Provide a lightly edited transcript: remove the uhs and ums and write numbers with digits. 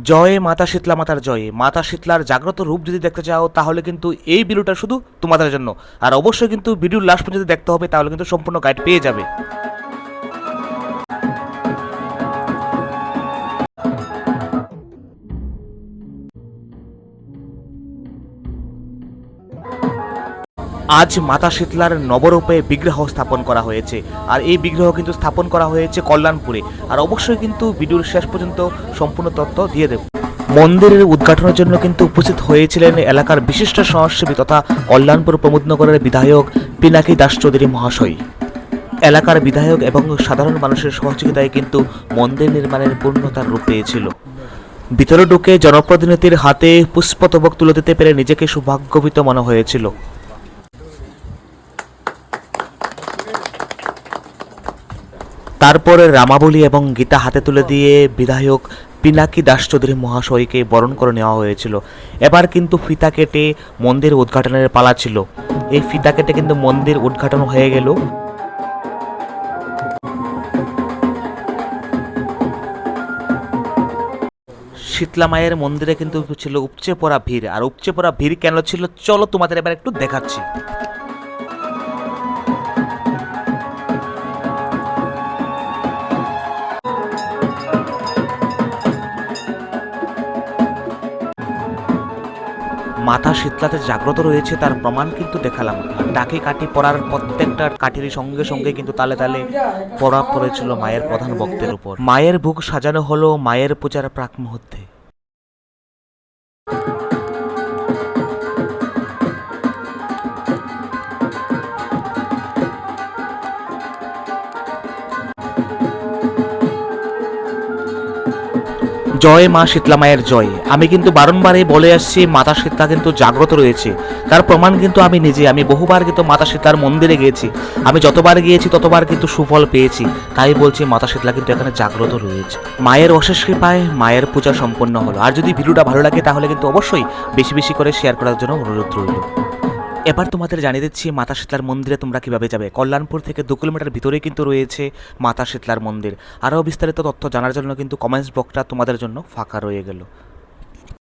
জয় মাতা শীতলা মাতার জয়। মাতা শীতলার জাগ্রত রূপ যদি দেখতে চাও তাহলে কিন্তু এই ভিডিওটা শুধু তোমাদের জন্য। আর অবশ্যই কিন্তু ভিডিওর লাস্ট পর্যন্ত দেখতে হবে, তাহলে কিন্তু সম্পূর্ণ গাইড পেয়ে যাবে। আজ মাতা শীতলার নবরূপে বিগ্রহ স্থাপন করা হয়েছে, আর এই বিগ্রহ কিন্তু স্থাপন করা হয়েছে কল্যাণপুরে। আর অবশ্যই কিন্তু ভিডিওর শেষ পর্যন্ত সম্পূর্ণ তথ্য দিয়ে দেব। মন্দিরের উদ্ঘাটনের জন্য কিন্তু উপস্থিত হয়েছিলেন এলাকার বিশিষ্ট সমাজসেবী তথা কল্যাণপুর প্রমোদনগরের বিধায়ক পিনাকি দাস চৌধুরী মহাশয়। এলাকার বিধায়ক এবং সাধারণ মানুষের সহযোগিতায় কিন্তু মন্দির নির্মাণের পূর্ণতার রূপ পেয়েছিল। ভিতরে ঢুকে জনপ্রতিনিধির হাতে পুষ্পস্তবক তুলে দিতে পেরে নিজেকে সৌভাগ্যবিত মনে হয়েছিল। তারপরে রামাবলী এবং গীতা হাতে তুলে দিয়ে বিধায়ক পিনাকি দাস চৌধুরী মহাশয়কে বরণ করে নেওয়া হয়েছিল। এবার কিন্তু ফিতা কেটে মন্দির উদ্ঘাটনের পালা ছিল। এই ফিতা কেটে কিন্তু মন্দির উদ্ঘাটন হয়ে গেল। শীতলা মায়ের মন্দিরে কিন্তু ছিল উপচে পড়া ভিড়। আর উপচে পড়া ভিড় কেন ছিল চলো তোমাদের এবার একটু দেখাচ্ছি। মাতা শীতলাতে জাগ্রত রয়েছে তার প্রমাণ কিন্তু দেখালাম। ডাকে কাঠি পড়ার প্রত্যেকটা কাঠির সঙ্গে সঙ্গে কিন্তু তালে তালে পড়া পড়েছিল মায়ের প্রধান ভক্তের উপর। মায়ের বুক সাজানো হলো মায়ের পূজার প্রাক মুহূর্তে। জয় মা শীতলা মায়ের জয়। আমি কিন্তু বারংবারই বলে আসছি মাতা শীতলা কিন্তু জাগ্রত রয়েছে, তার প্রমাণ কিন্তু আমি নিজে। আমি বহুবার কিন্তু মাতা শীতলার মন্দিরে গিয়েছি, আমি যতবার গিয়েছি ততবার কিন্তু সুফল পেয়েছি। তাই বলছি মাতা শীতলা কিন্তু এখানে জাগ্রত রয়েছে। মায়ের অশেষ কৃপায় মায়ের পূজা সম্পন্ন হলো। আর যদি ভিডিওটা ভালো লাগে তাহলে কিন্তু অবশ্যই বেশি বেশি করে শেয়ার করার জন্য অনুরোধ রইল। এবার তোমাদের জানিয়ে দিচ্ছি মাতা শীতলার মন্দিরে তোমরা কিভাবে যাবে। কল্যাণপুর থেকে 2 কিলোমিটার ভিতরেই কিন্তু রয়েছে মাতা শীতলার মন্দির। আরও বিস্তারিত তথ্য জানার জন্য কিন্তু কমেন্টস বক্সটা তোমাদের জন্য ফাঁকা রয়ে গেল।